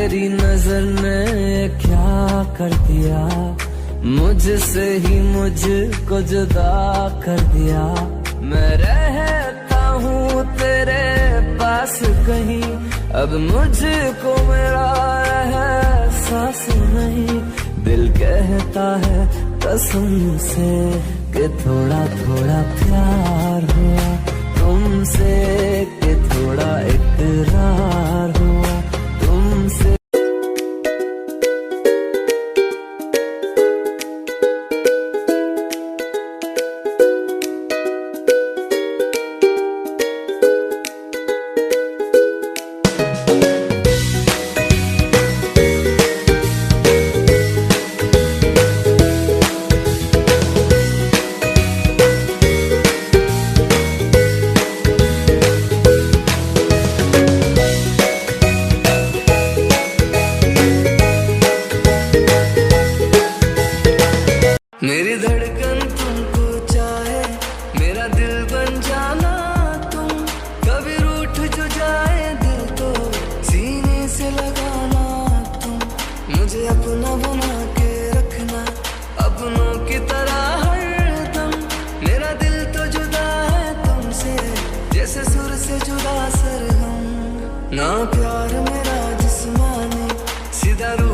तेरी नजर ने क्या कर दिया, मुझसे ही मुझको जुदा कर दिया। मैं रहता हूँ तेरे पास कहीं, अब मुझको मेरा एहसास नहीं। दिल कहता है कसम से कि थोड़ा थोड़ा प्यार हुआ तुमसे, कि थोड़ा इकरार हुआ तुमसे। मेरी धड़कन तुमको चाहे, मेरा दिल बन जाना तुम। कभी रूठ जो जाए दिल तो सीने से लगाना तुम। मुझे अपना बना के रखना, अपनों की तरह हरदम। मेरा दिल तो जुदा है तुमसे, जैसे सुर से जुदा सरगम। ना प्यार मेरा जिस्मानी, सीधा रूह